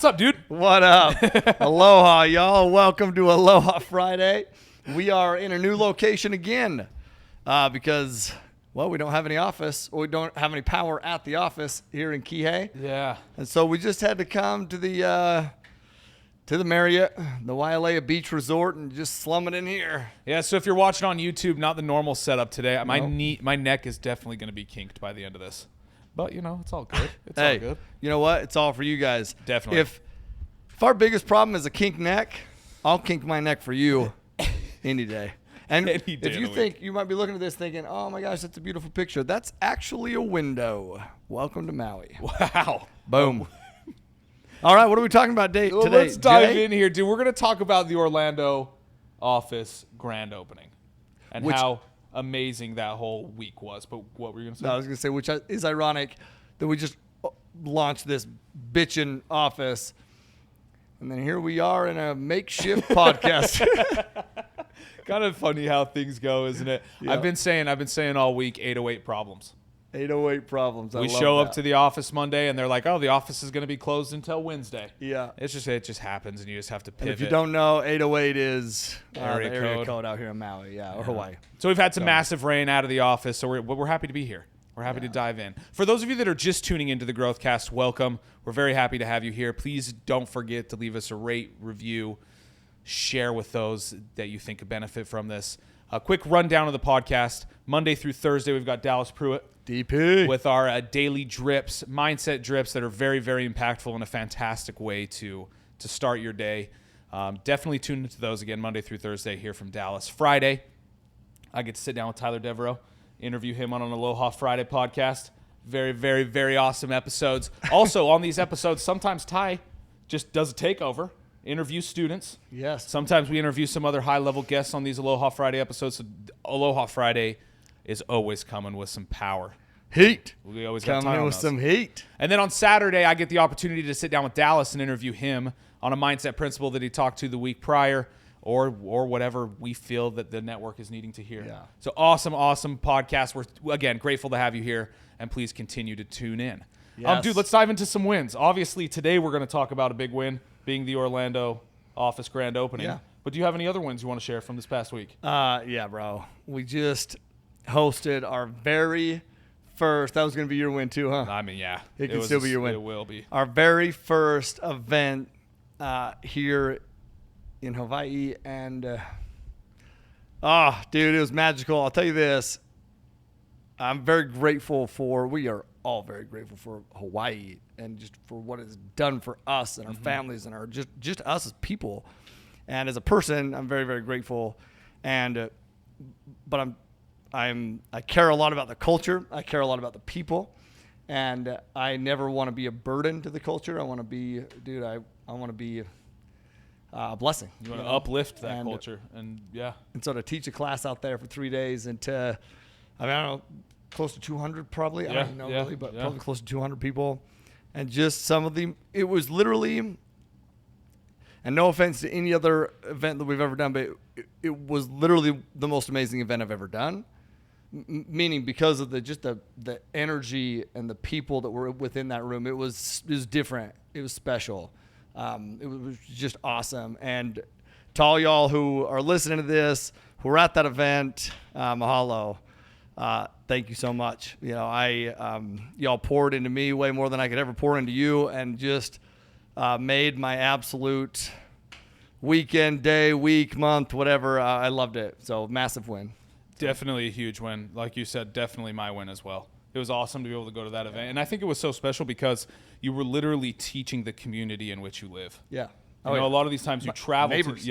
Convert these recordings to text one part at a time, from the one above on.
What's up, dude? What up? Aloha, y'all. Welcome to Aloha Friday. We are in a new location again because, well, we don't have any office, or we don't have any power at the office here in Kihei. Yeah. And so we just had to come to the Marriott, the Wailea Beach Resort, and just slum it in here. Yeah, so if you're watching on YouTube, not the normal setup today. My neck is definitely going to be kinked by the end of this. But, you know, it's all good. It's all good. You know what? It's all for you guys. Definitely. If our biggest problem is a kink neck, I'll kink my neck for you any day. And Any day if of you the think, you might be looking at this thinking, oh my gosh, that's a beautiful picture. That's actually a window. Welcome to Maui. Wow. Boom. All right, what are we talking about today? Let's dive Jay? in here, dude. We're going to talk about the Orlando office grand opening and how amazing that whole week was. But what were you going to say? No, I was going to say, which is ironic that we just launched this bitchin' office, and then here we are in a makeshift podcast. Kind of funny how things go, isn't it? Yeah. I've been saying all week 808 problems. 808 problems. We show up to the office Monday and they're like, "Oh, the office is going to be closed until Wednesday." Yeah. It just happens, and you just have to And pivot. if you don't know, 808 is the Area area code. code out here in Maui, or Hawaii. So we've had some massive rain out of the office, so we're happy to be here. We're happy to dive in. For those of you that are just tuning into the Growthcast, welcome. We're very happy to have you here. Please don't forget to leave us a rate, review, share with those that you think could benefit from this. A quick rundown of the podcast. Monday through Thursday, we've got Dallas Pruitt DP. with our daily drips, mindset drips that are very, very impactful and a fantastic way to start your day. Definitely tune into those again Monday through Thursday here from Dallas. Friday, I get to sit down with Tyler Deveraux, interview him on an Aloha Friday podcast. Very, very, very awesome episodes. Also, on these episodes, sometimes Ty just does a takeover, interview students. Yes. Sometimes we interview some other high-level guests on these Aloha Friday episodes. So Aloha Friday is always coming with some power. Heat. We always got Coming time in on with those. some heat. And then on Saturday, I get the opportunity to sit down with Dallas and interview him on a mindset principle that he talked to the week prior, or whatever we feel that the network is needing to hear. Yeah. So awesome podcast. We're, again, grateful to have you here, and please continue to tune in. Yes. Dude, let's dive into some wins. Obviously, today we're going to talk about a big win, being the Orlando office grand opening. Yeah. But do you have any other wins you want to share from this past week? Yeah, bro. We just hosted our very first. That was going to be your win too, huh? I mean, yeah. It can still be your win. It will be. Our very first event here in Hawaii, and dude, it was magical. I'll tell you this. I'm very grateful we are all very grateful for Hawaii and just for what it's done for us and our families and our just us as people. And as a person, I'm very, very grateful. And but I care a lot about the culture. I care a lot about the people. And I never want to be a burden to the culture. I want to be, dude, I want to be a blessing. You want to uplift that And, culture. And, yeah. And so to teach a class out there for 3 days and to, I don't know, close to 200 probably. I don't even know really, but probably close to 200 people. And just some of them, it was literally, and no offense to any other event that we've ever done, but it was literally the most amazing event I've ever done. Meaning because of the energy and the people that were within that room. It was different. It was special. It was just awesome. And to all y'all who are listening to this, who were at that event, mahalo. Thank you so much. You know, y'all poured into me way more than I could ever pour into you, and just made my absolute weekend, day, week, month, whatever. I loved it. So massive win. Definitely a huge win. Like you said, definitely my win as well. It was awesome to be able to go to that event. And I think it was so special because you were literally teaching the community in which you live. Yeah. You know, a lot of these times you travel Neighbors.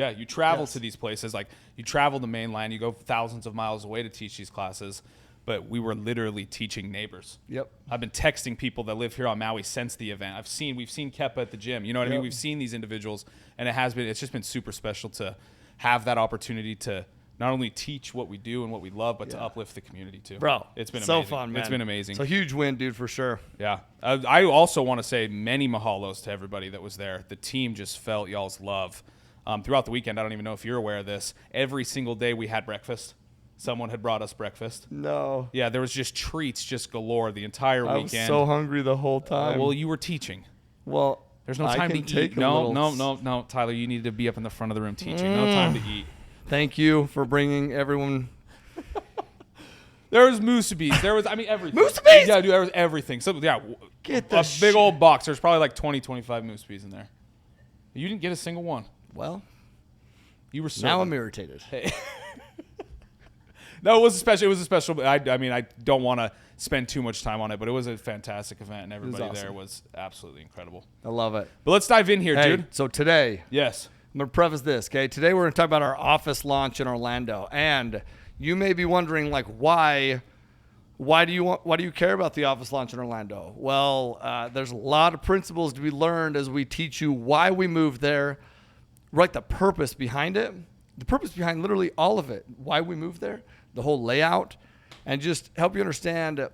to these places. Like you travel the mainland, you go thousands of miles away to teach these classes, but we were literally teaching neighbors. Yep. I've been texting people that live here on Maui since the event. We've seen Kepa at the gym. You know what I mean? We've seen these individuals, and it's just been super special to have that opportunity to not only teach what we do and what we love, but to uplift the community too. Bro, it's been so amazing. fun, man. It's been amazing. It's a huge win, dude, for sure. Yeah. I also want to say many mahalos to everybody that was there. The team just felt y'all's love. Throughout the weekend, I don't even know if you're aware of this, every single day we had breakfast. Someone had brought us breakfast. No. Yeah, there was just treats just galore the entire weekend. I was so hungry the whole time. Well, you were teaching. Well, There's no time to eat. No, Tyler, you need to be up in the front of the room teaching. No time to eat. Thank you for bringing everyone. There was musubis. There was, everything. Musubis? Yeah, dude, there was everything. So, yeah, get the big old box. There's probably like 20, 25 musubis in there. You didn't get a single one. Well, you were now I'm irritated. Hey. No, it was a special. I don't want to spend too much time on it, but it was a fantastic event, and everybody there was absolutely incredible. I love it. But let's dive in here, dude. So today, yes, I'm going to preface this, okay? Today we're going to talk about our office launch in Orlando, and you may be wondering, like, why do you care about the office launch in Orlando? Well, there's a lot of principles to be learned as we teach you why we moved there, right? The purpose behind it, the purpose behind literally all of it, why we moved there, the whole layout, and just help you understand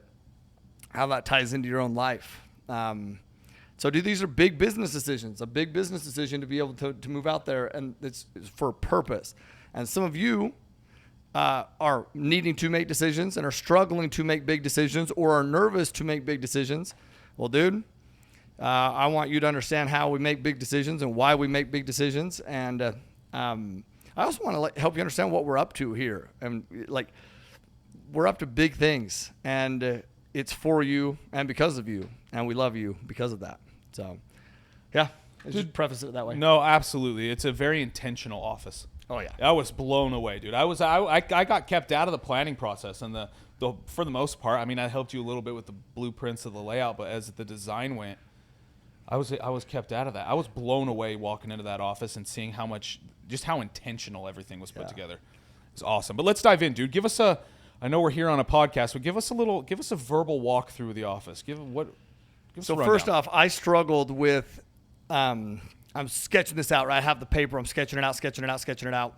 how that ties into your own life. So these are big business decisions, a big business decision to be able to move out there, and it's for a purpose. And some of you are needing to make decisions and are struggling to make big decisions or are nervous to make big decisions. Well, dude, I want you to understand how we make big decisions and why we make big decisions. And I also want to help you understand what we're up to here. And like, we're up to big things, and it's for you and because of you, and we love you because of that. So, yeah, just preface it that way. No, absolutely. It's a very intentional office. Oh yeah, I was blown away, dude. I got kept out of the planning process, and the for the most part, I helped you a little bit with the blueprints of the layout, but as the design went, I was kept out of that. I was blown away walking into that office and seeing how intentional everything was put together. It's awesome. But let's dive in, dude. I know we're here on a podcast, but give us a verbal walkthrough of the office. So first off, I struggled with, I'm sketching this out, right? I have the paper. I'm sketching it out.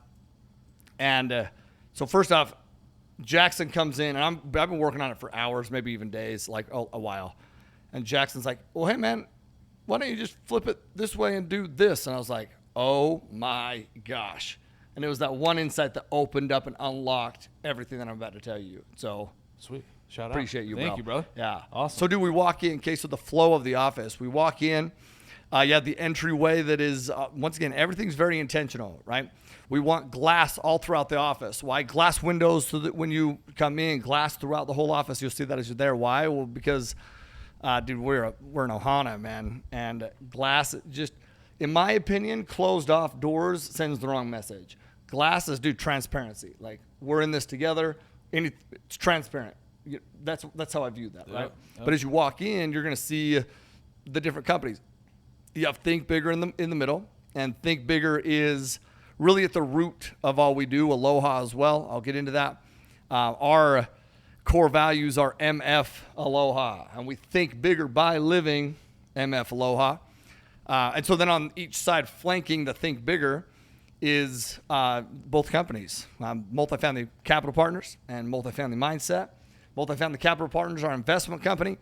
And so first off, Jackson comes in, and I've been working on it for hours, maybe even days, like a while. And Jackson's like, well, hey, man, why don't you just flip it this way and do this? And I was like, oh, my gosh. And it was that one insight that opened up and unlocked everything that I'm about to tell you. So sweet. Shout out. Appreciate you, bro. Thank you, brother. Yeah. Awesome. So we walk in, so the flow of the office. We walk in. You have the entryway that is, once again, everything's very intentional, right? We want glass all throughout the office. Why? Glass windows so that when you come in, glass throughout the whole office. You'll see that as you're there. Why? Well, because, dude, we're in Ohana, man. And glass just, in my opinion, closed off doors sends the wrong message. Glasses do transparency. Like, we're in this together. It's transparent. That's how I view that, right? Yep. But as you walk in, you're going to see the different companies. You have Think Bigger in the middle, and Think Bigger is really at the root of all we do. Aloha as well. I'll get into that. Our core values are MF Aloha, and we think bigger by living MF Aloha. And so then on each side, flanking the Think Bigger, is both companies, Multifamily Capital Partners and Multifamily Mindset. Multifamily Capital Partners are an investment company.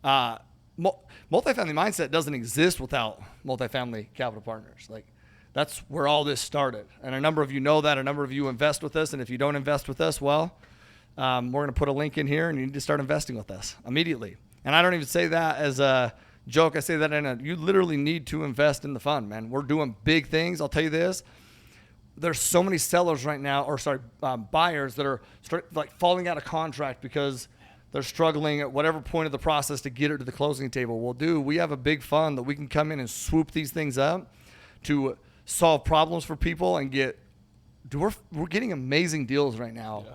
Multifamily Mindset doesn't exist without Multifamily Capital Partners. Like, that's where all this started. And a number of you know that. A number of you invest with us. And if you don't invest with us, well, we're going to put a link in here, and you need to start investing with us immediately. And I don't even say that as a joke. I say that you literally need to invest in the fund, man. We're doing big things. I'll tell you this. There's so many sellers right now, buyers that are falling out of contract because they're struggling at whatever point of the process to get it to the closing table. Well, dude, we have a big fund that we can come in and swoop these things up to solve problems for people and we're getting amazing deals right now. Yeah.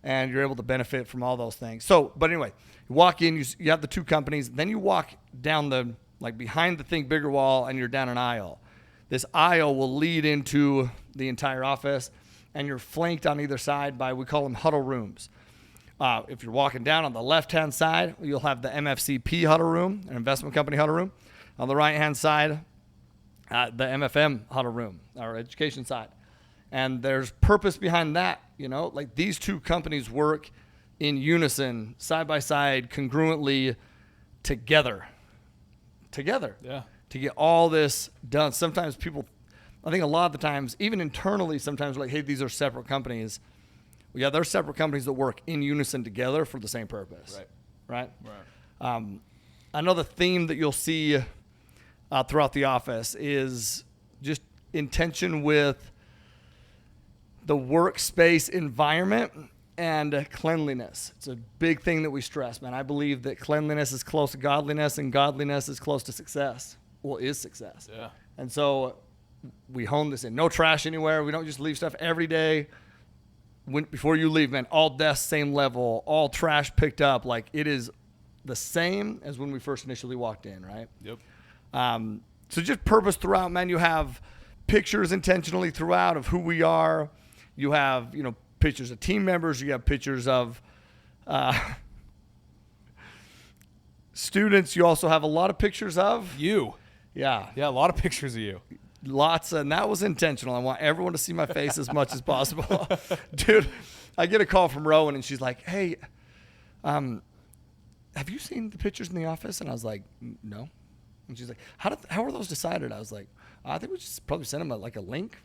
And you're able to benefit from all those things. So, but anyway, you walk in, you have the two companies, then you walk down behind the Think Bigger wall, and you're down an aisle. This aisle will lead into the entire office, and you're flanked on either side by, we call them huddle rooms. If you're walking down on the left-hand side, you'll have the MFCP huddle room, an investment company huddle room. On the right-hand side, the MFM huddle room, our education side. And there's purpose behind that, these two companies work in unison, side by side, congruently, together. Yeah. To get all this done. Sometimes people, I think a lot of the times, even internally, sometimes we're like, hey, these are separate companies. Well, yeah, they're separate companies that work in unison together for the same purpose. Right. Another theme that you'll see throughout the office is just intention with the workspace environment and cleanliness. It's a big thing that we stress, man. I believe that cleanliness is close to godliness and godliness is close to success. Well, is success. Yeah. And so we hone this in. No trash anywhere. We don't just leave stuff every day. Before you leave, man, all desks, same level, all trash picked up. Like, it is the same as when we first initially walked in, right? Yep. So just purpose throughout, man. You have pictures intentionally throughout of who we are. You have, pictures of team members. You have pictures of students. You also have a lot of pictures of you. Yeah. Yeah, a lot of pictures of you. Lots, and that was intentional. I want everyone to see my face as much as possible. Dude, I get a call from Rowan, and she's like, hey, have you seen the pictures in the office? And I was like, no. And she's like, how were those decided? I was like, I think we just probably sent them a link,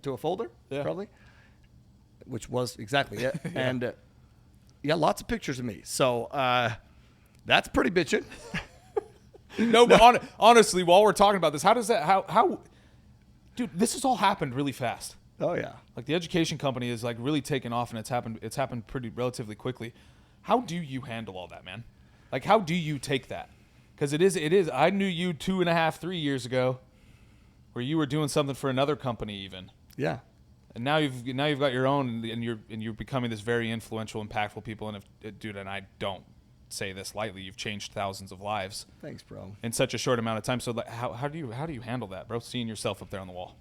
to a folder, probably, which was exactly it. Yeah. And lots of pictures of me. So that's pretty bitchin'. No, but honestly, while we're talking about this, how, dude, this has all happened really fast. Oh yeah. Like, the education company is really taken off, and it's happened pretty relatively quickly. How do you handle all that, man? Like, how do you take that? Because it is. I knew you 2.5, 3 years ago, where you were doing something for another company even. Yeah. And now you've got your own, and you're becoming this very influential, impactful people. And dude, and I don't say this lightly, you've changed thousands of lives. Thanks, bro. In such a short amount of time. So how do you handle that, bro? Seeing yourself up there on the wall.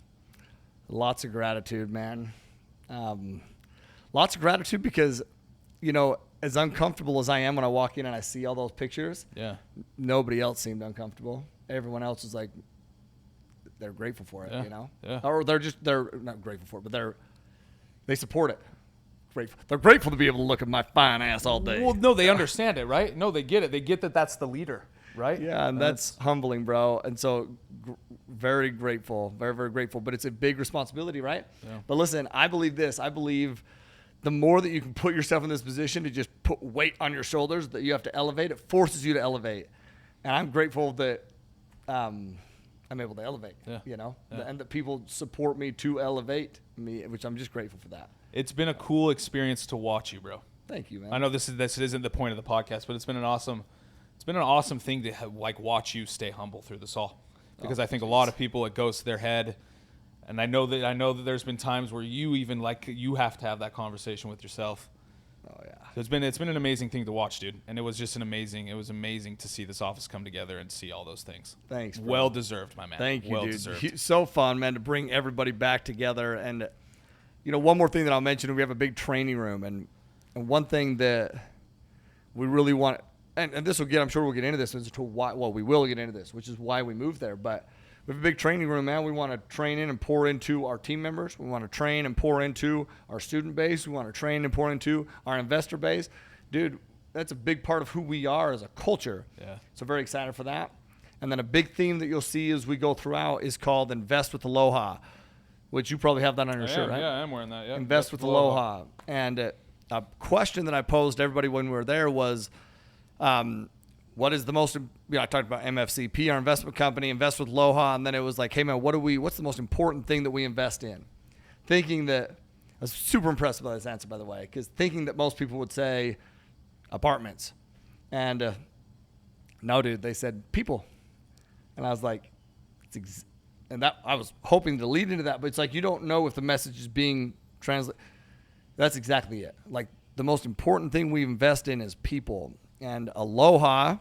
Lots of gratitude, man. Lots of gratitude because, as uncomfortable as I am when I walk in and I see all those pictures, nobody else seemed uncomfortable. Everyone else is like, they're grateful for it, Yeah. Or they're not grateful for it, but they support it. Grateful. They're grateful to be able to look at my fine ass all day. Well, no, they understand it, right? No, they get it. They get that that's the leader, right? Yeah, and that's humbling, bro. And so very grateful, very, very grateful. But it's a big responsibility, right? Yeah. But listen, I believe this. I believe the more that you can put yourself in this position to just put weight on your shoulders that you have to elevate, it forces you to elevate. And I'm grateful that I'm able to elevate, and that people support me to elevate me, which I'm just grateful for that. It's been a cool experience to watch you, bro. Thank you, man. I know this isn't the point of the podcast, but it's been an awesome thing to watch you stay humble through this all, because I think a lot of people, it goes to their head, and I know that there's been times where you even you have to have that conversation with yourself. Oh yeah. So it's been an amazing thing to watch, dude, and it was amazing to see this office come together and see all those things. Thanks, bro. Well deserved, my man. Thank you, well dude. Deserved. So fun, man, to bring everybody back together. And one more thing that I'll mention, we have a big training room, and one thing that we really want, and I'm sure we'll get into this, we will get into this, which is why we moved there. But we have a big training room, man. We want to train in and pour into our team members. We want to train and pour into our student base. We want to train and pour into our investor base. Dude, that's a big part of who we are as a culture. Yeah. So very excited for that. And then a big theme that you'll see as we go throughout is called Invest with Aloha, which you probably have that on your shirt, right? Yeah, I'm wearing that. Yeah. Invest with Aloha. And a question that I posed to everybody when we were there was, what is the most, I talked about MFCP, our investment company, Invest with Aloha, and then it was like, hey man, what's the most important thing that we invest in? Thinking that, I was super impressed by this answer, by the way, because thinking that most people would say apartments. And no, dude, they said people. And I was like, and that I was hoping to lead into that, but it's like, you don't know if the message is being translated. That's exactly it. Like, the most important thing we invest in is people. And Aloha,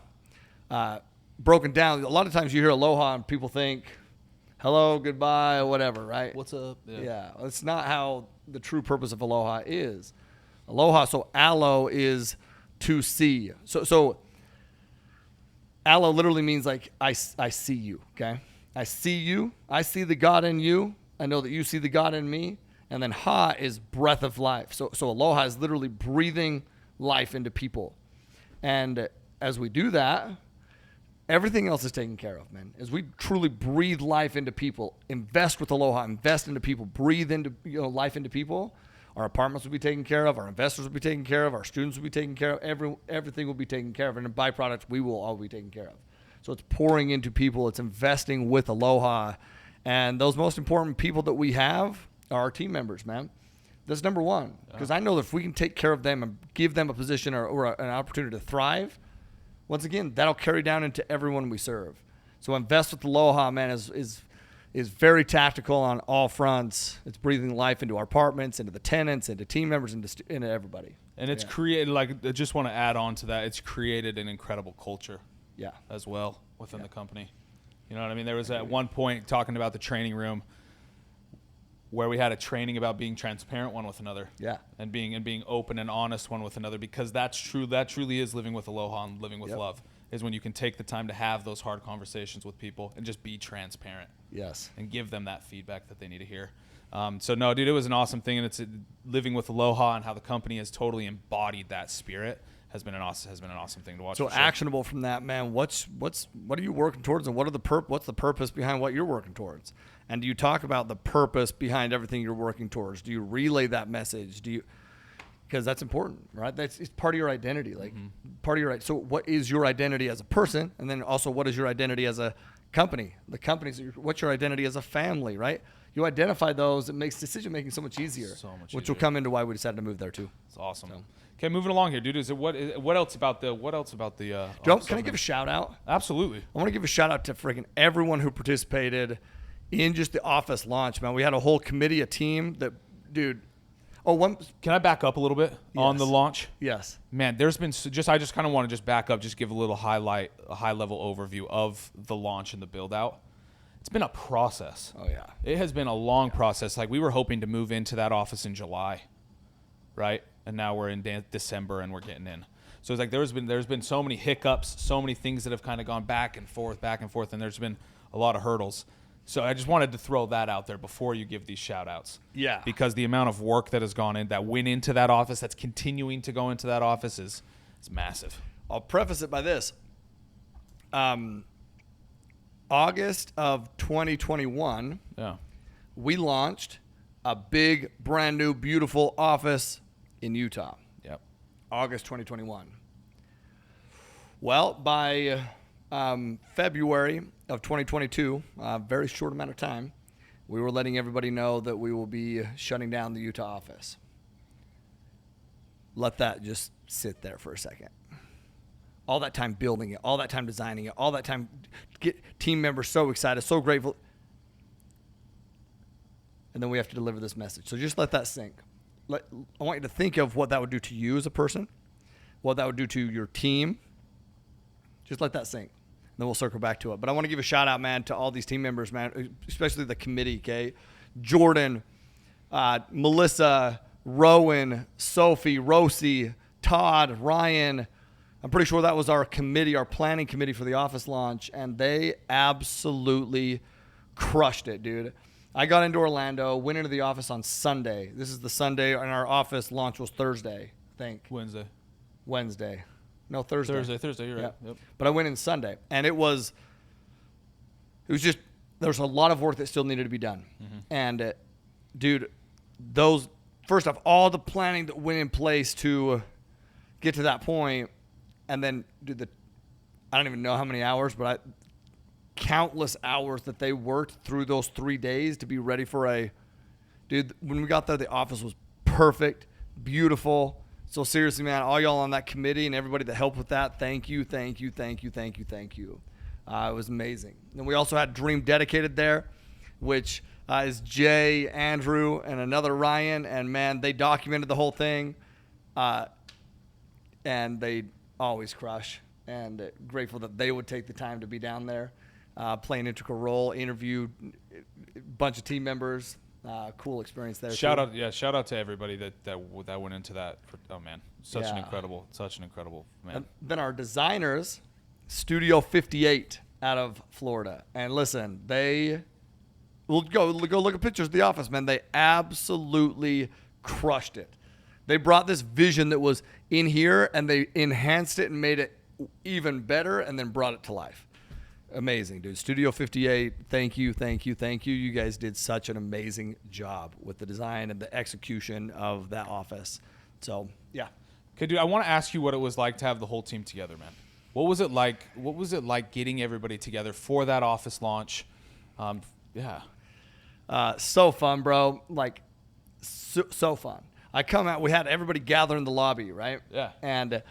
broken down, a lot of times you hear Aloha and people think hello, goodbye, whatever, right? What's up? Yeah, it's not how the true purpose of Aloha is. Aloha, so alo is to see. So alo literally means like I see you, okay? I see you. I see the God in you. I know that you see the God in me. And then ha is breath of life. So aloha is literally breathing life into people. And as we do that, everything else is taken care of, man. As we truly breathe life into people, invest with Aloha, invest into people, breathe into life into people, our apartments will be taken care of, our investors will be taken care of, our students will be taken care of, everything will be taken care of, and in byproduct, we will all be taken care of. So it's pouring into people. It's investing with Aloha. And those most important people that we have are our team members, man. That's number one. Because I know that if we can take care of them and give them a position or an opportunity to thrive, once again, that'll carry down into everyone we serve. So invest with Aloha, man, is very tactical on all fronts. It's breathing life into our apartments, into the tenants, into team members, into everybody. And it's created, like, I just want to add on to that, it's created an incredible culture as well within the company. You know what I mean? There was at one point talking about the training room where we had a training about being transparent one with another. Yeah. And being open and honest one with another, because that's true. That truly is living with Aloha and living with love, is when you can take the time to have those hard conversations with people and just be transparent. Yes. And give them that feedback that they need to hear. So no, dude, it was an awesome thing, and it's living with Aloha and how the company has totally embodied that spirit has been an awesome thing to watch. So actionable from that, man. What are you working towards, and what's the purpose behind what you're working towards? And do you talk about the purpose behind everything you're working towards? Do you relay that message? Because that's important, right? It's part of your identity, like part of your. So what is your identity as a person, and then also what is your identity as a company? The company's. What's your identity as a family, right? You identify those, it makes decision making so much easier. Which will come into why we decided to move there too. It's awesome. So. Okay, moving along here, dude. What else about the? Can I give a shout out? Absolutely. I want to give a shout out to freaking everyone who participated in just the office launch, man. We had a whole committee, a team that, dude. Can I back up a little bit on the launch? Yes. Man, there's been I just kind of want to just back up, just give a little high level overview of the launch and the build out. It's been a process. Oh yeah. It has been a long process. Like, we were hoping to move into that office in July, right? And now we're in December and we're getting in. So it's like there's been so many hiccups, so many things that have kind of gone back and forth, and there's been a lot of hurdles. So I just wanted to throw that out there before you give these shout outs. Yeah. Because the amount of work that has gone in, that went into that office, that's continuing to go into that office is massive. I'll preface it by this. August of 2021, we launched a big, brand new, beautiful office in Utah. Yep. August 2021. Well, by February of 2022, a very short amount of time, we were letting everybody know that we will be shutting down the Utah office. Let that just sit there for a second. All that time building it, all that time designing it, all that time get team members so excited, so grateful. And then we have to deliver this message. So just let that sink. I want you to think of what that would do to you as a person, what that would do to your team. Just let that sink. Then we'll circle back to it. But I want to give a shout out, man, to all these team members, man, especially the committee, okay? Jordan, Melissa, Rowan, Sophie, Rosie, Todd, Ryan. I'm pretty sure that was our committee, our planning committee for the office launch, and they absolutely crushed it, dude. I got into Orlando, went into the office on Sunday. This is the Sunday, and our office launch was Thursday, I think. Wednesday. No, Thursday. Thursday, you're right. Yep. But I went in Sunday, and it was just, there was a lot of work that still needed to be done. Mm-hmm. And, dude, first off, all the planning that went in place to get to that point. And then, dude, I don't even know how many hours, but countless hours that they worked through those 3 days to be ready for dude, when we got there, the office was perfect, beautiful. So seriously, man, all y'all on that committee and everybody that helped with that, thank you. It was amazing. And we also had Dream Dedicated there, which is Jay, Andrew, and another Ryan. And, man, they documented the whole thing. And they always crush, and grateful that they would take the time to be down there, play an integral role, interview a bunch of team members. Cool experience there. Shout out to everybody that went into that. Such an incredible man. And then our designers, Studio 58 out of Florida, and listen, we'll go look at pictures of the office, man. They absolutely crushed it. They brought this vision that was in here, and they enhanced it and made it even better, and then brought it to life. Amazing, dude. Studio 58, thank you. You guys did such an amazing job with the design and the execution of that office. So, yeah. Okay, dude, I want to ask you what it was like to have the whole team together, man. What was it like? What was it like getting everybody together for that office launch? Yeah. So fun, bro. Like, so fun. I come out, we had everybody gather in the lobby, right? Yeah. And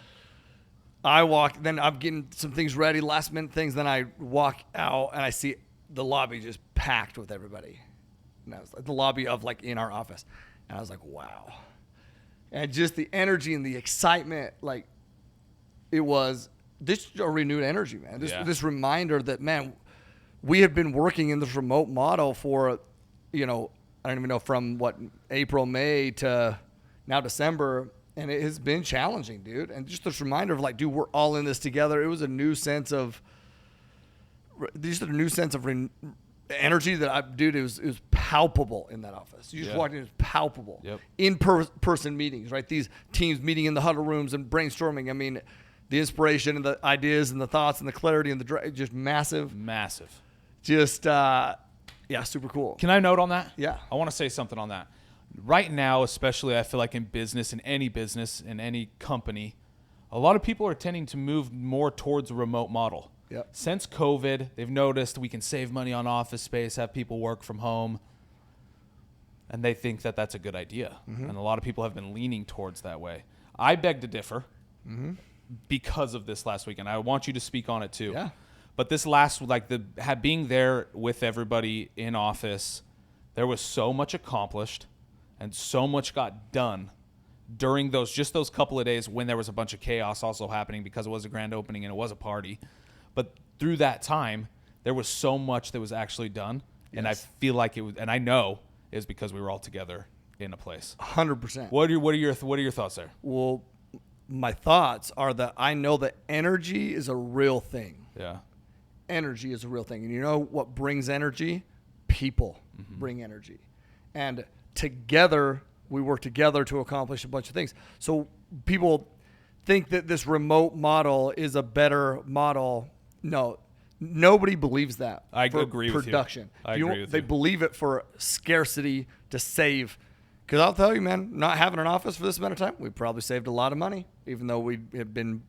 I walk, then I'm getting some things ready, last minute things. Then I walk out and I see the lobby just packed with everybody. And I was like, the lobby of like in our office. And I was like, wow. And just the energy and the excitement, like it was this a renewed energy, man. This reminder that, man, we have been working in this remote model for, I don't even know, from what, April, May to now December. And it has been challenging, dude. And just this reminder of like, dude, we're all in this together. It was a new sense of energy that it was palpable in that office. You just walked in, it was palpable. Yep. In-person meetings, right? These teams meeting in the huddle rooms and brainstorming. I mean, the inspiration and the ideas and the thoughts and the clarity and just massive. Just, super cool. Can I note on that? Yeah. I want to say something on that. Right now, especially, I feel like in business, in any company, a lot of people are tending to move more towards a remote model. Yep. Since COVID, they've noticed we can save money on office space, have people work from home, and they think that that's a good idea. Mm-hmm. And a lot of people have been leaning towards that way. I beg to differ because of this last weekend. I want you to speak on it too. Yeah. But this being there with everybody in office, there was so much accomplished and so much got done during those couple of days when there was a bunch of chaos also happening because it was a grand opening and it was a party. But through that time, there was so much that was actually done. Yes. And I feel like it was, and I know it was because we were all together in a place. 100%. What are your thoughts there? Well, my thoughts are that I know that energy is a real thing. Yeah. Energy is a real thing. And you know what brings energy? People bring energy. And together, we work together to accomplish a bunch of things. So people think that this remote model is a better model. No, nobody believes that. I agree with you. Production. I agree with you. They believe it for scarcity to save. Because I'll tell you, man, not having an office for this amount of time, we probably saved a lot of money, even though we have been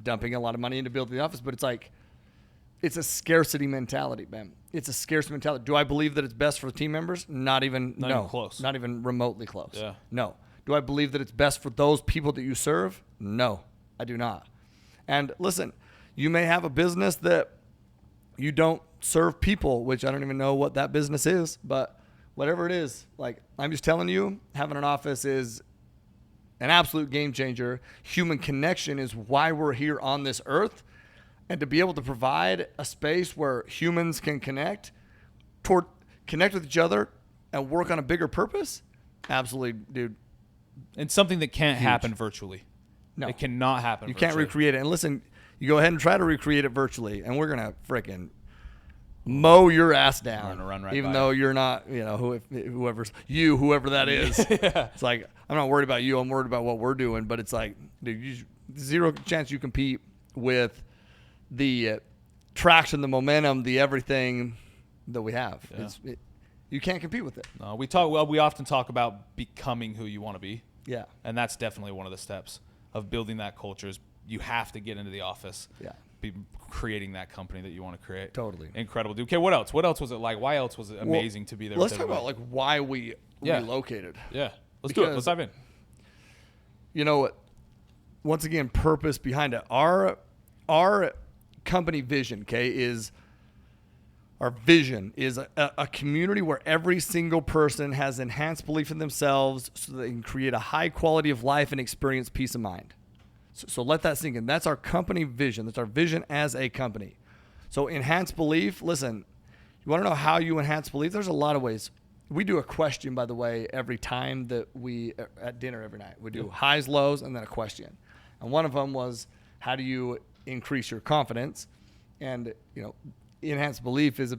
dumping a lot of money into building the office. But it's like, it's a scarcity mentality, man. It's a scarcity mentality. Do I believe that it's best for the team members? Not even close. Not even remotely close. Yeah. No. Do I believe that it's best for those people that you serve? No, I do not. And listen, you may have a business that you don't serve people, which I don't even know what that business is, but whatever it is, like I'm just telling you, having an office is an absolute game changer. Human connection is why we're here on this earth. And to be able to provide a space where humans can connect with each other and work on a bigger purpose, absolutely, dude. And something that can't happen virtually. No. It cannot happen You virtually. can't recreate it. And listen, you go ahead and try to recreate it virtually, and we're going to frickin' mow your ass down. We're gonna run right even by though it. You're not, whoever that is. Yeah. It's like, I'm not worried about you. I'm worried about what we're doing. But it's like, dude, zero chance you compete with the traction, the momentum, the everything that we have. Yeah. You can't compete with it. No, we often talk about becoming who you want to be. Yeah. And that's definitely one of the steps of building that culture is you have to get into the office. Yeah. Be creating that company that you want to create. Totally. Incredible, dude. Okay, what else? What else was it like? Why else was it amazing to be there? Let's talk about like why we relocated. Yeah. Let's do it. Let's dive in. You know what? Once again, purpose behind it. Our company vision, is our vision is a community where every single person has enhanced belief in themselves so they can create a high quality of life and experience peace of mind. So let that sink in. That's our company vision. That's our vision as a company. So enhance belief. Listen, you want to know how you enhance belief? There's a lot of ways. We do a question, by the way, every time that we at dinner every night. We do highs, lows, and then a question. And one of them was, how do you increase your confidence? And enhanced belief is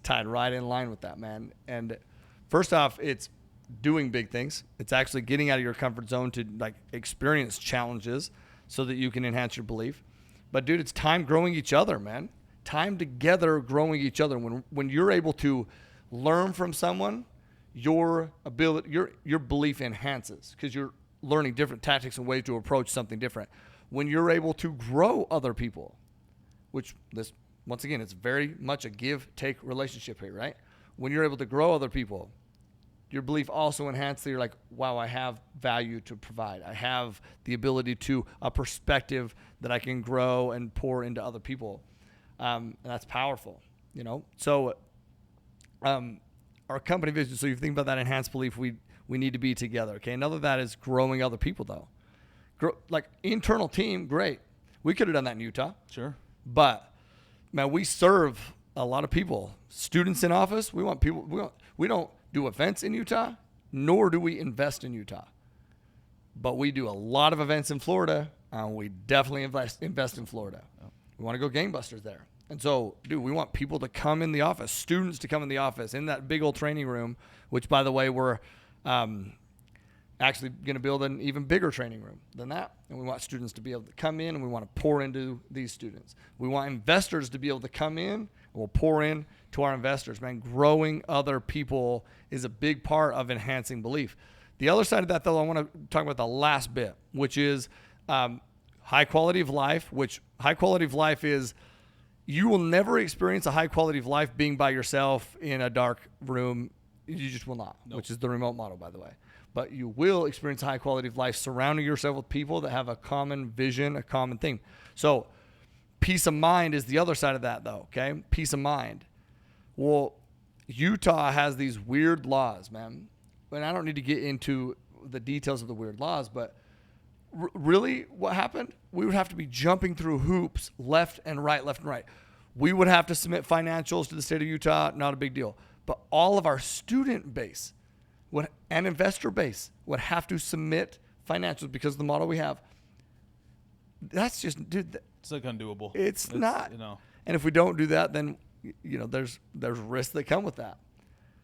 tied right in line with that, man. And first off, it's doing big things. It's actually getting out of your comfort zone to like experience challenges so that you can enhance your belief. But dude, it's time growing each other, man. Time together growing each other. When you're able to learn from someone, your belief enhances because you're learning different tactics and ways to approach something different. when you're able to grow other people, which this, once again, it's very much a give-take relationship here, right? When you're able to grow other people, your belief also enhances. You're like, wow, I have value to provide. I have the ability to a perspective that I can grow and pour into other people. And that's powerful, you know? So our company vision, so you think about that enhanced belief, we need to be together, okay? Another of that is growing other people, though. Like internal team, great. We could have done that in Utah. Sure. But, man, we serve a lot of people. Students in office, we want people, we don't do events in Utah, nor do we invest in Utah. But we do a lot of events in Florida, and we definitely invest in Florida. Oh. We want to go gangbusters there. And so, dude, we want people to come in the office, students to come in the office, in that big old training room, which, by the way, we're actually going to build an even bigger training room than that. And we want students to be able to come in, and we want to pour into these students. We want investors to be able to come in, and we'll pour in to our investors. Man, growing other people is a big part of enhancing belief. The other side of that, though, I want to talk about the last bit, which is high quality of life, which high quality of life is you will never experience a high quality of life being by yourself in a dark room. You just will not, nope. Which is the remote model, by the way. But you will experience a high quality of life surrounding yourself with people that have a common vision, a common thing. So peace of mind is the other side of that, though, okay? Peace of mind. Well, Utah has these weird laws, man. And I don't need to get into the details of the weird laws, but really what happened? We would have to be jumping through hoops left and right. We would have to submit financials to the state of Utah, not a big deal. But all of our student base and investor base would have to submit financials because of the model we have. That's just, dude. It's like undoable. It's not. You know. And if we don't do that, then, you know, there's risks that come with that.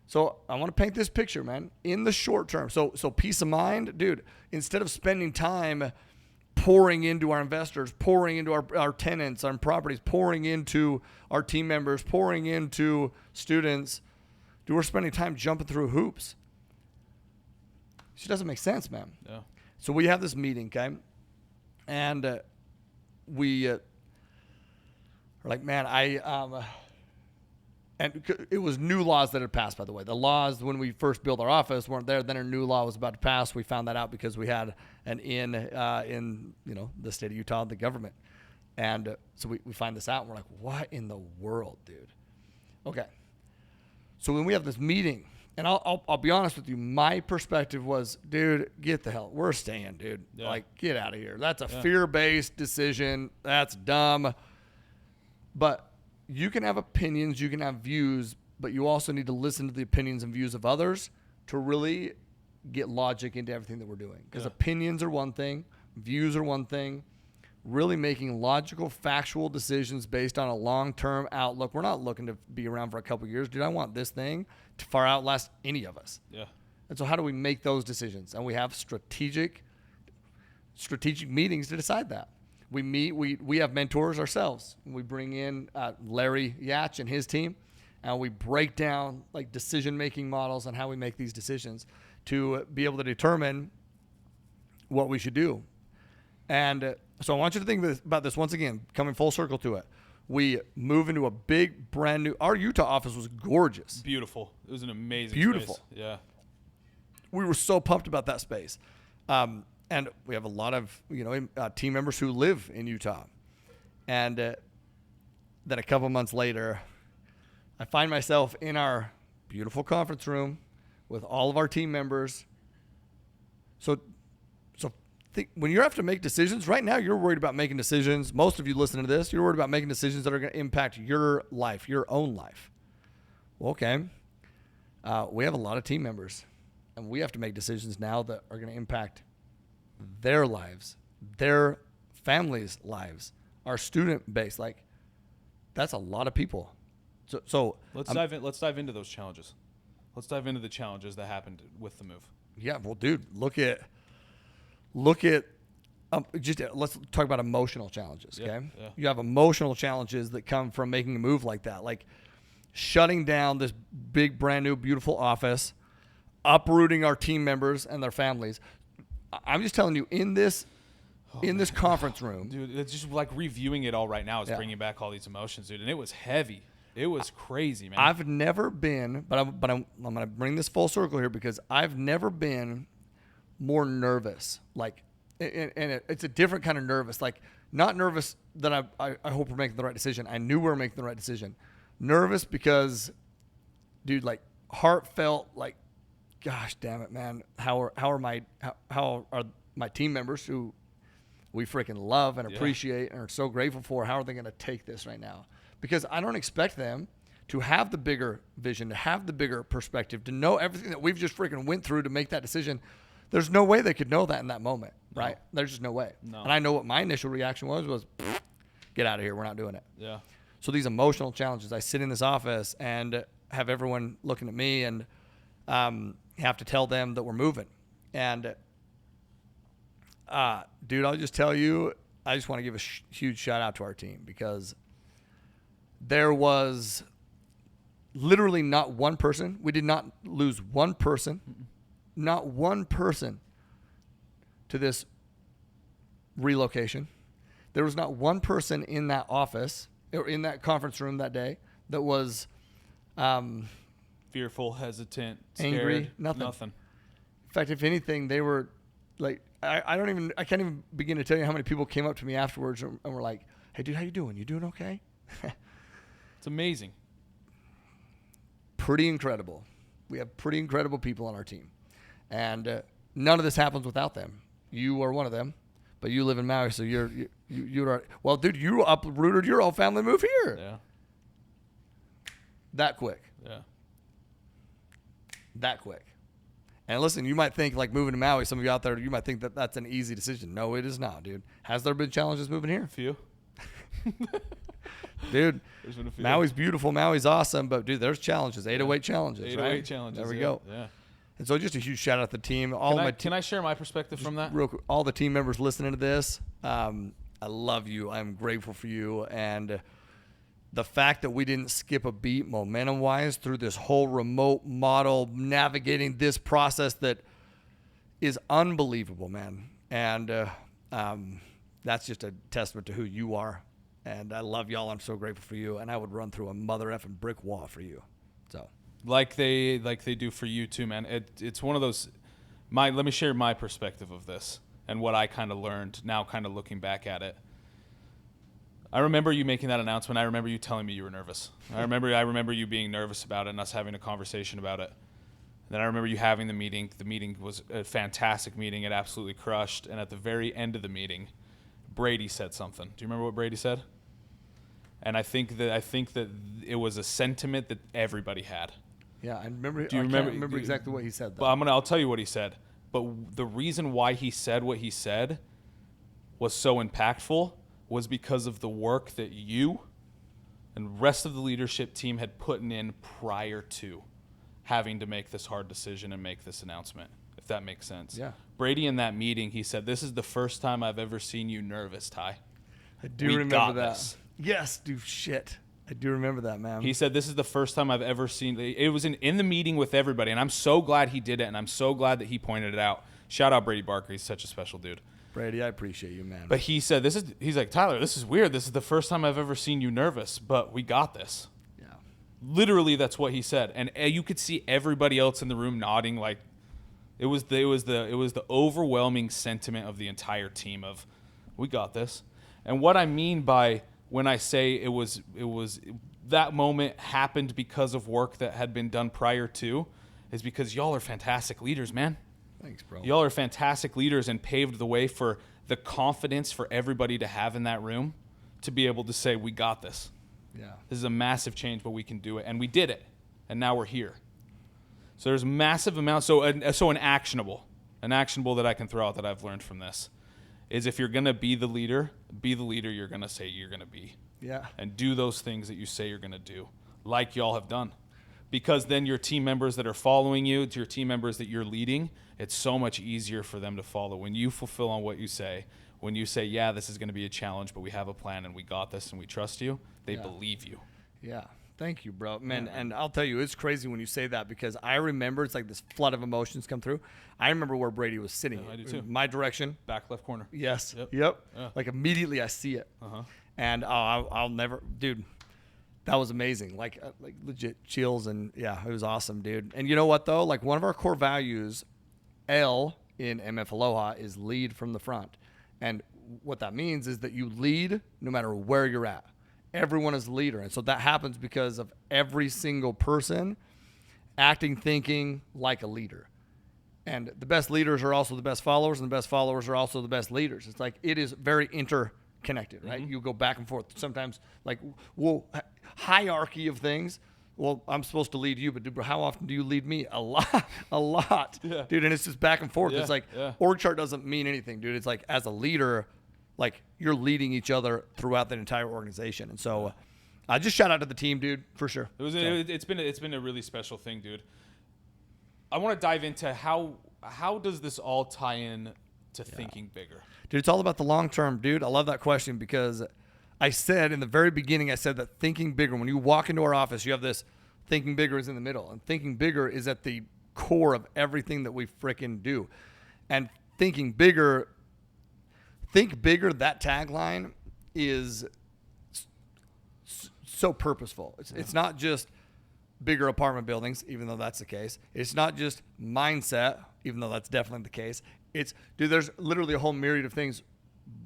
So I want to paint this picture, man, in the short term. So peace of mind, dude, instead of spending time pouring into our investors, pouring into our tenants, our properties, pouring into our team members, pouring into students, dude, we're spending time jumping through hoops. It just doesn't make sense, man. Yeah. So we have this meeting, okay? And we are like, man, and it was new laws that had passed, by the way. The laws when we first built our office weren't there. Then a new law was about to pass. We found that out because we had an in the state of Utah, the government. And so we find this out, and we're like, what in the world, dude? Okay. So when we have this meeting, and I'll be honest with you, my perspective was, dude, get the hell. We're staying, dude. Yeah. Like, get out of here. That's a fear-based decision. That's dumb. But you can have opinions, you can have views, but you also need to listen to the opinions and views of others to really get logic into everything that we're doing. Because opinions are one thing, views are one thing. Really making logical, factual decisions based on a long-term outlook. We're not looking to be around for a couple of years. Dude, I want this thing to far outlast any of us. Yeah. And so how do we make those decisions? And we have strategic meetings to decide that. We meet, we have mentors ourselves. We bring in Larry Yatch and his team, and we break down like decision-making models on how we make these decisions to be able to determine what we should do. And so I want you to think about this once again, coming full circle to it. We move into a big, brand new, our Utah office was gorgeous. Beautiful. It was an amazing Beautiful. space. Yeah. We were so pumped about that space. And we have a lot of, team members who live in Utah. And then a couple months later, I find myself in our beautiful conference room with all of our team members. So when you have to make decisions, right now you're worried about making decisions. Most of you listening to this, you're worried about making decisions that are going to impact your life, your own life. Well, okay. We have a lot of team members, and we have to make decisions now that are going to impact their lives, their families' lives, our student base. Like, that's a lot of people. So let's dive into those challenges. Let's dive into the challenges that happened with the move. Yeah, well, dude, look at let's talk about emotional challenges, okay? Yeah. You have emotional challenges that come from making a move like that, like shutting down this big, brand new, beautiful office, uprooting our team members and their families. I'm just telling you, in this in this conference room. Dude, it's just like reviewing it all right now is bringing back all these emotions, dude. And it was heavy. It was crazy, man. I've never been, but I'm going to bring this full circle here because I've never been more nervous. Like, it's a different kind of nervous. Like, not nervous that I hope we're making the right decision. I knew we were making the right decision. Nervous because, dude, like, heartfelt, like, gosh damn it, man. How are my team members who we freaking love and appreciate and are so grateful for, how are they going to take this right now? Because I don't expect them to have the bigger vision, to have the bigger perspective, to know everything that we've just freaking went through to make that decision. There's no way they could know that in that moment, right? There's just no way. No. And I know what my initial reaction was get out of here. We're not doing it. Yeah. So these emotional challenges, I sit in this office and have everyone looking at me and have to tell them that we're moving. And, dude, I'll just tell you, I just want to give a huge shout out to our team because there was literally not one person. We did not lose one person, not one person to this relocation. There was not one person in that office or in that conference room that day that was fearful, hesitant, angry, scared, nothing. In fact, if anything, they were like, I can't even begin to tell you how many people came up to me afterwards and were like, "Hey, dude, how you doing? You doing okay?" It's amazing. Pretty incredible. We have pretty incredible people on our team. And none of this happens without them. You are one of them, but you live in Maui, so you're well, dude, you uprooted your whole family move here. Yeah. That quick. Yeah. That quick. And listen, you might think like moving to Maui, some of you out there, you might think that that's an easy decision. No, it is not, dude. Has there been challenges moving here? A few. Dude, Maui's beautiful. Maui's awesome. But, dude, there's challenges. 808 challenges, 808 right? challenges. There we go. Yeah. And so just a huge shout out to the team. Can I share my perspective from that? Real quick, all the team members listening to this, I love you. I'm grateful for you. And the fact that we didn't skip a beat momentum-wise through this whole remote model, navigating this process that is unbelievable, man. And that's just a testament to who you are. And I love y'all. I'm so grateful for you. And I would run through a mother effing brick wall for you. So, like they do for you too, man. It's one of those. Let me share my perspective of this and what I kind of learned now, kind of looking back at it. I remember you making that announcement. I remember you telling me you were nervous. I remember you being nervous about it and us having a conversation about it. Then I remember you having the meeting. The meeting was a fantastic meeting. It absolutely crushed. And at the very end of the meeting, Brady said something. Do you remember what Brady said? And I think that it was a sentiment that everybody had. Yeah, I remember. Do you remember exactly what he said, though. But I'll tell you what he said. But the reason why he said what he said was so impactful was because of the work that you and the rest of the leadership team had put in prior to having to make this hard decision and make this announcement, if that makes sense. Yeah. Brady, in that meeting, he said, "This is the first time I've ever seen you nervous, Ty." I do remember that. This. Yes, dude, shit. I do remember that, man. He said, "This is the first time I've ever seen." It was in the meeting with everybody, and I'm so glad he did it, and I'm so glad that he pointed it out. Shout out Brady Barker. He's such a special dude. Brady, I appreciate you, man. But he said, he's like, "Tyler, this is weird. This is the first time I've ever seen you nervous, but we got this." Yeah. Literally, that's what he said. And you could see everybody else in the room nodding. Like, it was the overwhelming sentiment of the entire team of, we got this. And what I mean by when I say it was that moment happened because of work that had been done prior to, is because y'all are fantastic leaders, man. Thanks, bro. Y'all are fantastic leaders and paved the way for the confidence for everybody to have in that room to be able to say, we got this. Yeah. This is a massive change, but we can do it. And we did it. And now we're here. So there's massive amounts. So an actionable that I can throw out that I've learned from this is if you're going to be the leader you're going to say you're going to be. Yeah. And do those things that you say you're going to do, like y'all have done. Because then your team members that are following you, to your team members that you're leading, it's so much easier for them to follow. When you fulfill on what you say, when you say, yeah, this is going to be a challenge, but we have a plan and we got this and we trust you, they believe you. Yeah. Thank you, bro. Man, and I'll tell you, it's crazy when you say that because I remember it's like this flood of emotions come through. I remember where Brady was sitting. I do too. My direction. Back left corner. Yes. Yep. Yeah. Like immediately I see it. And I'll never, dude, that was amazing. Like legit chills, and yeah, it was awesome, dude. And you know what though? Like one of our core values, L in MF Aloha, is lead from the front. And what that means is that you lead no matter where you're at. Everyone is a leader. And so that happens because of every single person acting, thinking like a leader. And the best leaders are also the best followers, and the best followers are also the best leaders. It's like it is very interconnected, right? You go back and forth. Sometimes like hierarchy of things. Well, I'm supposed to lead you, but dude, how often do you lead me? A lot, dude. And it's just back and forth. It's like org chart doesn't mean anything, dude. It's like as a leader, like you're leading each other throughout the entire organization. And so just shout out to the team, dude, for sure. It's been a really special thing, dude. I want to dive into how does this all tie in to thinking bigger? Dude, it's all about the long term, dude. I love that question because I said in the very beginning, I said that thinking bigger, when you walk into our office, you have this thinking bigger is in the middle, and thinking bigger is at the core of everything that we frickin' do. And think bigger, that tagline is so purposeful. It's not just bigger apartment buildings, even though that's the case. It's not just mindset, even though that's definitely the case. Dude, there's literally a whole myriad of things.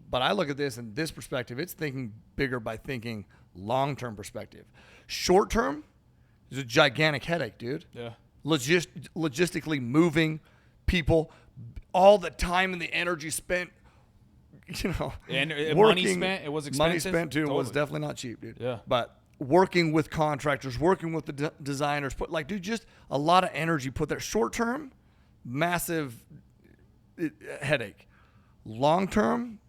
But I look at this in this perspective. It's thinking bigger by thinking long-term perspective. Short-term is a gigantic headache, dude. Yeah. Logistically moving people, all the time and the energy spent, and working, money spent. It was expensive. Money spent too. Totally. Was definitely not cheap, dude. Yeah. But working with contractors, working with the designers, dude, just a lot of energy put there. Short-term, massive headache. Long-term,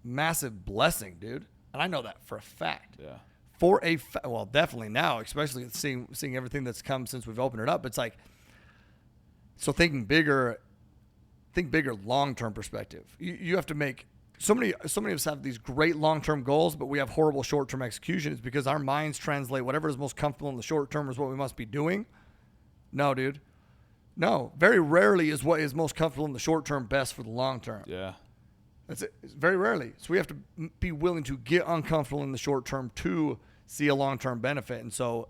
massive blessing, dude. And I know that for a fact. Yeah. Well, definitely now, especially seeing everything that's come since we've opened it up. It's like, so think bigger long-term perspective. You have to make so many of us have these great long-term goals, but we have horrible short-term execution. It's because our minds translate whatever is most comfortable in the short term is what we must be doing. No, dude. No, very rarely is what is most comfortable in the short term best for the long term. Yeah. That's it. It's very rarely. So we have to be willing to get uncomfortable in the short term to see a long-term benefit. And so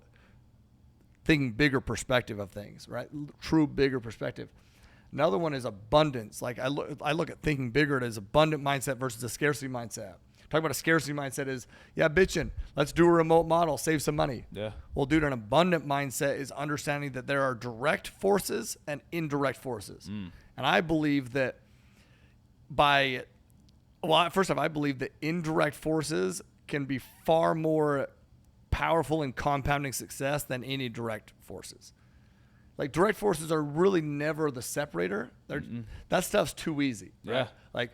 thinking bigger perspective of things, right? True bigger perspective. Another one is abundance. Like I look at thinking bigger as abundant mindset versus a scarcity mindset. Talk about a scarcity mindset is, bitching. Let's do a remote model, save some money. Yeah. Well, dude, an abundant mindset is understanding that there are direct forces and indirect forces. And I believe that first off, I believe that indirect forces can be far more powerful in compounding success than any direct forces. Like direct forces are really never the separator. That stuff's too easy. Right? Yeah. Like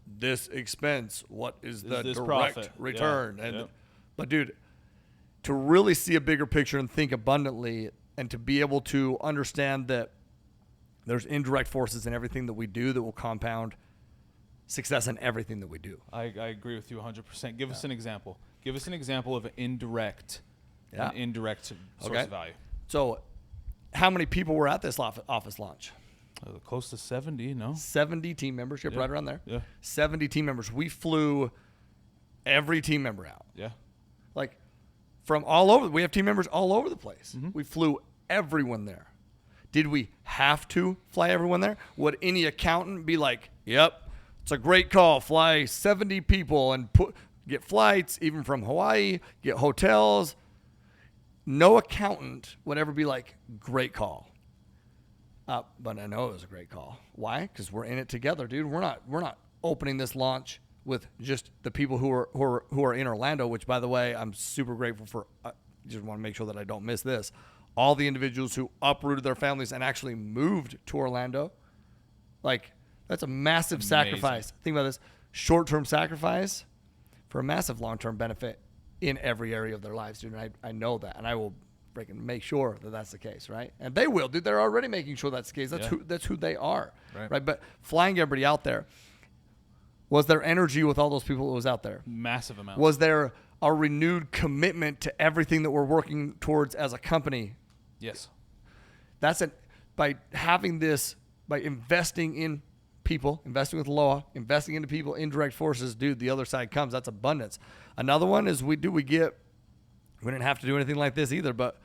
this expense, what is the direct profit? return? Yeah. And but dude, to really see a bigger picture and think abundantly, and to be able to understand that there's indirect forces in everything that we do that will compound success in everything that we do. I agree with you 100%. Give us an example. Give us an example of an indirect source of value. So how many people were at this office launch? Close to 70, no? 70 team members. Yep, right around there. Yeah. 70 team members. We flew every team member out. Yeah. Like from all over. We have team members all over the place. We flew everyone there. Did we have to fly everyone there? Would any accountant be like, yep, it's a great call. Fly 70 people and get flights, even from Hawaii, get hotels. No accountant would ever be like, great call. But I know it was a great call. Why? Because we're in it together, dude. We're not opening this launch with just the people who are in Orlando. Which, by the way, I'm super grateful for. Just want to make sure that I don't miss this. All the individuals who uprooted their families and actually moved to Orlando, like that's a massive sacrifice. Think about this: short-term sacrifice for a massive long-term benefit in every area of their lives, dude. And I know that, and I will freaking make sure that that's the case, right? And they will, dude. They're already making sure that's the case. That's who they are, right? But flying everybody out there, was there energy with all those people that was out there? Massive amount. Was there our renewed commitment to everything that we're working towards as a company. Yes. By having this, by investing in people, investing with Aloha, investing into people, indirect forces, dude, the other side comes. That's abundance. Another one is we didn't have to do anything like this either, but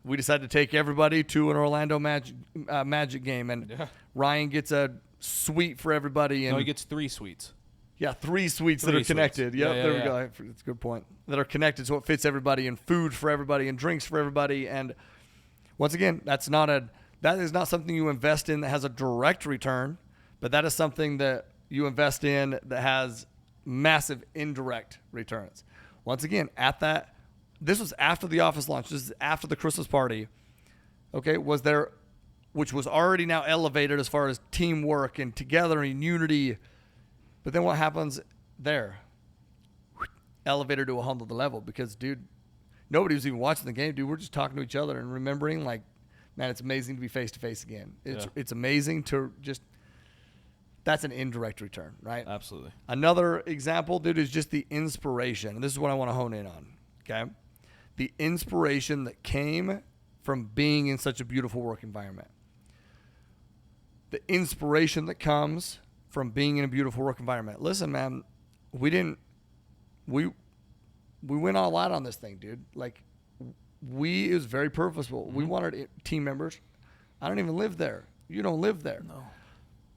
we decided to take everybody to an Orlando Magic game, and Ryan gets a suite for everybody. And no, he gets 3 suites. Yeah, 3 suites that are connected. Yep, there we go. That's a good point. That are connected, so it fits everybody, and food for everybody, and drinks for everybody. And once again, that is not something you invest in that has a direct return, but that is something that you invest in that has massive indirect returns. Once again, this was after the office launch. This is after the Christmas party. Okay, which was already now elevated as far as teamwork and together and unity. But then what happens there? Elevator to a whole other level, because, dude, nobody was even watching the game, dude. We're just talking to each other and remembering, like, man, it's amazing to be face-to-face again. It's amazing to just – that's an indirect return, right? Absolutely. Another example, dude, is just the inspiration. And this is what I want to hone in on, okay? The inspiration that came from being in such a beautiful work environment. The inspiration that comes from being in a beautiful work environment. Listen, man, we went all out on this thing, dude. Like, it was very purposeful. We wanted team members. I don't even live there. You don't live there. No.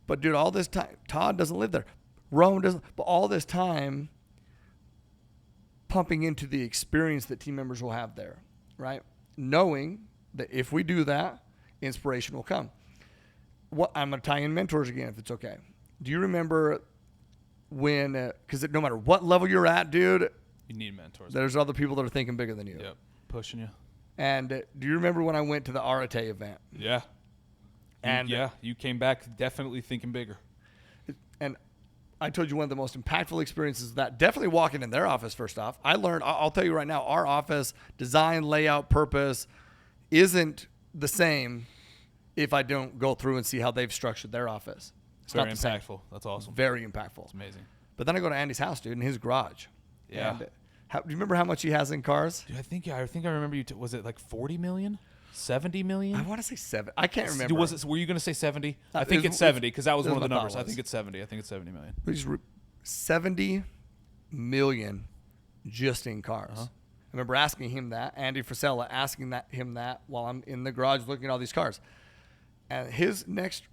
But, dude, all this time, Todd doesn't live there. Rowan doesn't. But all this time pumping into the experience that team members will have there, right? Knowing that if we do that, inspiration will come. I'm going to tie in mentors again, if it's okay. Do you remember when, because no matter what level you're at, dude, you need mentors. There's other people that are thinking bigger than you. Yep, pushing you. And do you remember when I went to the Arate event? Yeah. And you came back definitely thinking bigger. And I told you one of the most impactful experiences that definitely walking in their office. First off, I learned, I'll tell you right now, our office design, layout, purpose isn't the same if I don't go through and see how they've structured their office. It's very not the impactful. same. That's awesome. Very impactful. It's amazing. But then I go to Andy's house, dude, in his garage. Yeah. And do you remember how much he has in cars? Dude, I think I remember you. Was it like 40 million? 70 million? I want to say 7. I can't remember. Were you going to say 70? I think it's 70 because that was one of the numbers. I think it's 70. I think it's 70 million. 70 million just in cars. Uh-huh. I remember asking him that, Andy Frisella asking him that while I'm in the garage looking at all these cars. And his next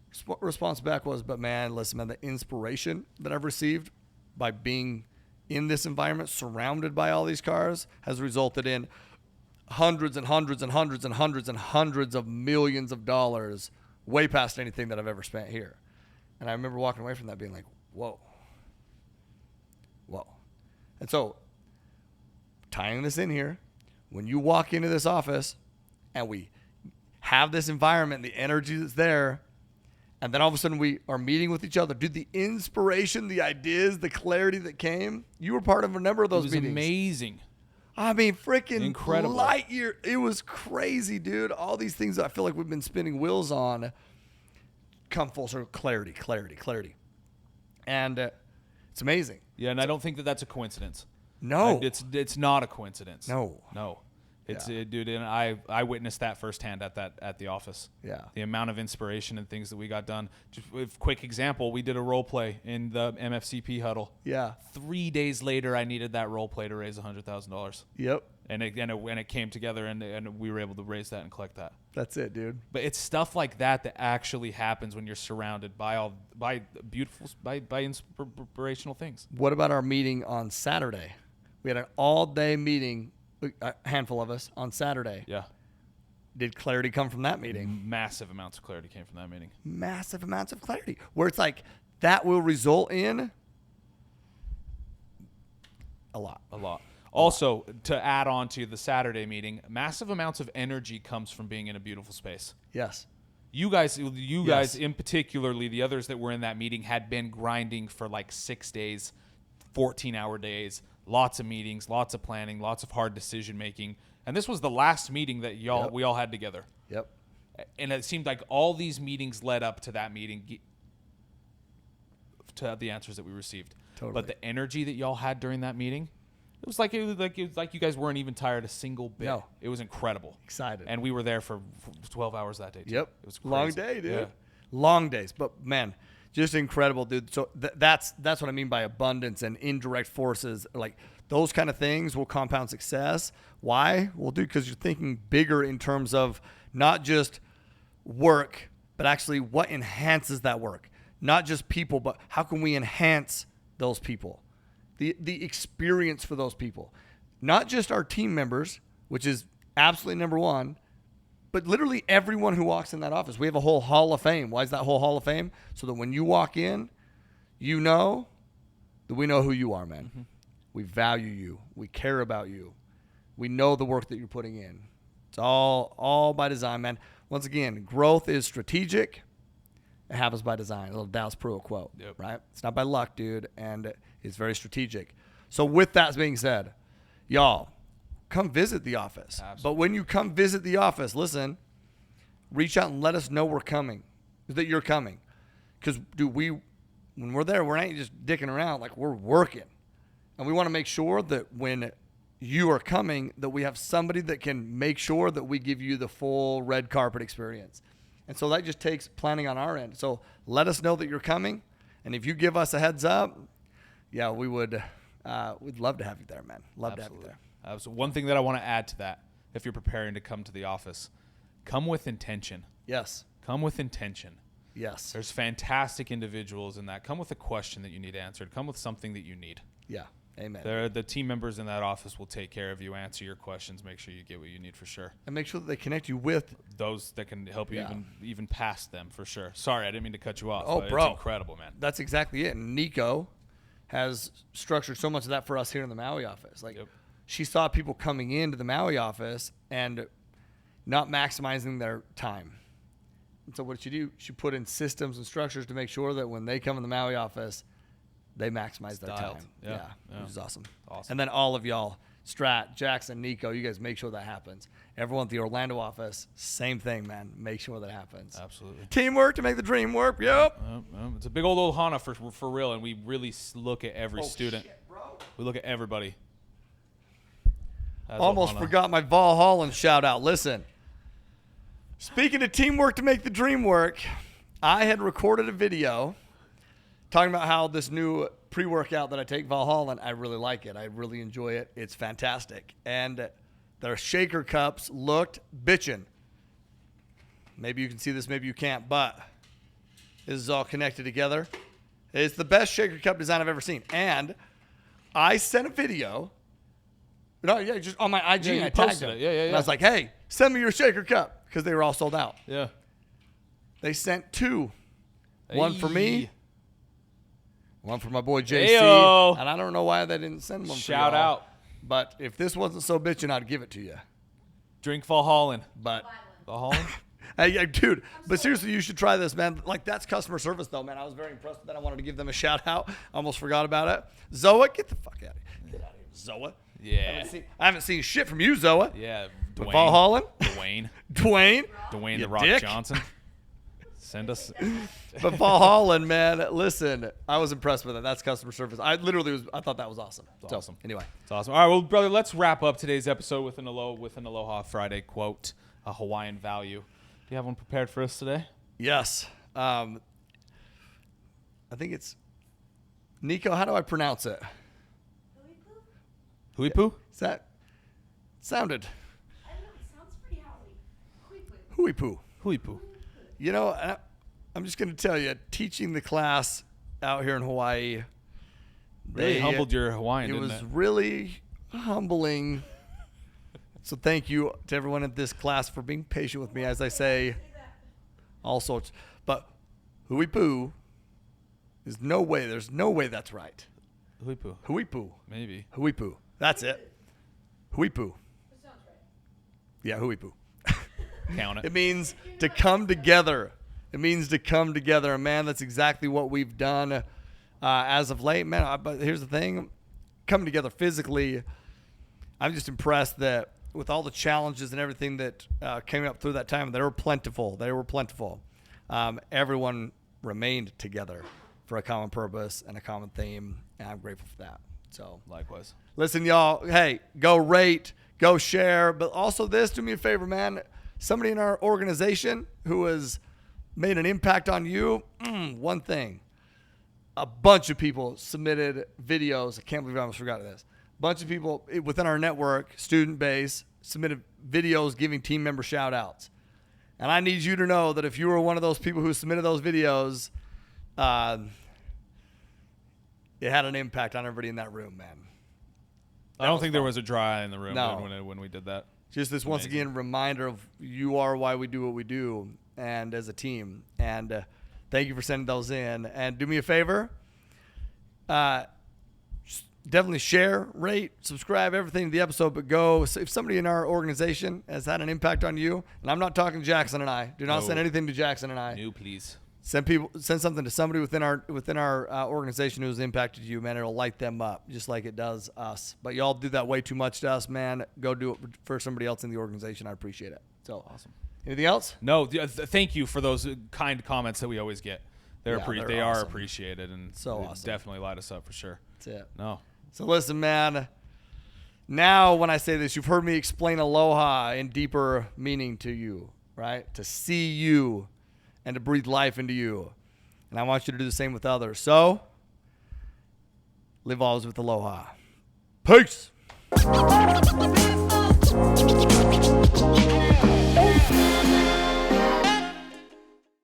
response back was, but man, listen, man, the inspiration that I've received by being in this environment surrounded by all these cars has resulted in hundreds and hundreds and hundreds and hundreds and hundreds of millions of dollars, way past anything that I've ever spent here. And I remember walking away from that being like, whoa. And so tying this in here, when you walk into this office and we have this environment, the energy that's there, and then all of a sudden we are meeting with each other. Dude, the inspiration, the ideas, the clarity that came, you were part of a number of those meetings. It was amazing. I mean, freaking incredible. Light year. It was crazy, dude. All these things that I feel like we've been spinning wheels on come full circle. Clarity. And it's amazing. Yeah, and I don't think that that's a coincidence. No. It's not a coincidence. No. It's dude, and I witnessed that firsthand at the office. Yeah. The amount of inspiration and things that we got done. Just a quick example, we did a role play in the MFCP huddle. Yeah. 3 days later, I needed that role play to raise $100,000. Yep. And it came together, and we were able to raise that and collect that. That's it, dude. But it's stuff like that actually happens when you're surrounded by beautiful inspirational things. What about our meeting on Saturday? We had an all-day meeting, a handful of us, on Saturday. Yeah. Did clarity come from that meeting? Massive amounts of clarity came from that meeting. Massive amounts of clarity. Where it's like, that will result in a lot. Also, to add on to the Saturday meeting, massive amounts of energy comes from being in a beautiful space. Yes. You guys in particularly, the others that were in that meeting had been grinding for like 6 days, 14-hour days, lots of meetings, lots of planning, lots of hard decision making. And this was the last meeting that we all had together. Yep. And it seemed like all these meetings led up to that meeting, to the answers that we received. Totally. But the energy that y'all had during that meeting, it It was like you guys weren't even tired a single bit. No. It was incredible. Excited. And we were there for 12 hours that day, too. Yep. It was crazy. Long day, dude. Yeah. Long days. But, man, just incredible, dude. So that's what I mean by abundance and indirect forces. Like, those kind of things will compound success. Why? Well, dude, because you're thinking bigger in terms of not just work, but actually what enhances that work. Not just people, but how can we enhance those people? The experience for those people. Not just our team members, which is absolutely number one, but literally everyone who walks in that office. We have a whole hall of fame. Why is that whole hall of fame? So that when you walk in, you know that we know who you are, man. Mm-hmm. We value you. We care about you. We know the work that you're putting in. It's all by design, man. Once again, growth is strategic. It happens by design. A little Dallas Pruitt quote, right? It's not by luck, dude, and it's very strategic. So with that being said, y'all, come visit the office. Absolutely. But when you come visit the office, listen, reach out and let us know we're coming, that you're coming. Because, dude, when we're there, we're not just dicking around. Like, we're working. And we want to make sure that when you are coming, that we have somebody that can make sure that we give you the full red carpet experience. And so that just takes planning on our end. So let us know that you're coming. And if you give us a heads up, yeah, we'd love to have you there, man. Love to have you there. Absolutely. One thing that I want to add to that, if you're preparing to come to the office, come with intention. Yes. Come with intention. Yes. There's fantastic individuals in that. Come with a question that you need answered. Come with something that you need. Yeah. Amen. The team members in that office will take care of you, answer your questions, make sure you get what you need for sure. And make sure that they connect you with those that can help you even past them for sure. Sorry, I didn't mean to cut you off. Oh, bro. It's incredible, man. That's exactly it. And Nico has structured so much of that for us here in the Maui office. Like, she saw people coming into the Maui office and not maximizing their time. And so what did she do? She put in systems and structures to make sure that when they come in the Maui office, they maximize their time. Yeah. Which is awesome. And then all of y'all, Strat, Jackson, Nico, you guys make sure that happens. Everyone at the Orlando office, same thing, man. Make sure that happens. Absolutely. Teamwork to make the dream work. Yep. It's a big old Ohana for real, and we really look at every student. Shit, bro. We look at everybody. Almost forgot my Vol Holland shout out. Listen, speaking of teamwork to make the dream work, I had recorded a video talking about how this new pre-workout that I take, Vol Holland, I really like it. I really enjoy it. It's fantastic. And their shaker cups looked bitchin'. Maybe you can see this, maybe you can't, but this is all connected together. It's the best shaker cup design I've ever seen. And I sent a video. No, yeah, just on my IG, and I tagged them. Yeah. And I was like, hey, send me your shaker cup, because they were all sold out. Yeah. They sent two. One for me. One for my boy JC. Ayo. And I don't know why they didn't send one for Shout y'all. out. But if this wasn't so bitchin', I'd give it to you. Drink Valhalla. But Valhalla? hey, dude, but seriously, you should try this, man. Like, that's customer service, though, man. I was very impressed with that. I wanted to give them a shout out. I almost forgot about it. Zoa, get the fuck out of here. Get out of here, Zoa. Yeah. I haven't seen shit from you, Zoa. Yeah. Dwayne. Valhalla. Dwayne. Dwayne the Rock dick. Johnson. Send us. But Valhalla, man, listen, I was impressed with it. That's customer service. I thought that was awesome. It's awesome. Anyway. It's awesome. All right, well, brother, let's wrap up today's episode with an Aloha Friday quote, a Hawaiian value. Do you have one prepared for us today? Yes. I think it's Nico. How do I pronounce it? Huipu? Is that sounded? I don't know. It sounds pretty Hawaii. Huipu. Huipu. You know, I'm just going to tell you, teaching the class out here in Hawaii, Really humbled your Hawaiian, it didn't was it? really humbling. So thank you to everyone at this class for being patient with me as I say all sorts. But huipu is there's no way that's right. Huipu. Huipu. Maybe. Huipu. That's it. Huipu. That sounds right. Yeah, huipu. Count it. It means to come together. It means to come together. And, man, that's exactly what we've done as of late. Man, but here's the thing. Coming together physically, I'm just impressed that with all the challenges and everything that came up through that time, they were plentiful. Everyone remained together for a common purpose and a common theme, and I'm grateful for that. So likewise. Listen, y'all, hey, go rate, go share, but also this, do me a favor, man. Somebody in our organization who has made an impact on you, one thing. A bunch of people submitted videos. I can't believe I almost forgot this. A bunch of people within our network, student base, submitted videos giving team member shout outs. And I need you to know that if you were one of those people who submitted those videos, it had an impact on everybody in that room, man. I don't think there was a dry eye in the room when we did that. Just this, once again, reminder of you are why we do what we do, and as a team. And thank you for sending those in. And do me a favor, definitely share, rate, subscribe, everything to the episode. But go, if somebody in our organization has had an impact on you, and I'm not talking Jackson and I. Do not send anything to Jackson and I. No, please. Send something to somebody within our organization who has impacted you, man. It'll light them up just like it does us. But y'all do that way too much to us, man. Go do it for somebody else in the organization. I appreciate it. So awesome. Anything else? No. Thank you for those kind comments that we always get. They awesome. are appreciated, and so awesome. Definitely light us up for sure. That's it. No. So listen, man. Now, when I say this, you've heard me explain aloha in deeper meaning to you, right? To see you and to breathe life into you. And I want you to do the same with others. So, live always with aloha. Peace.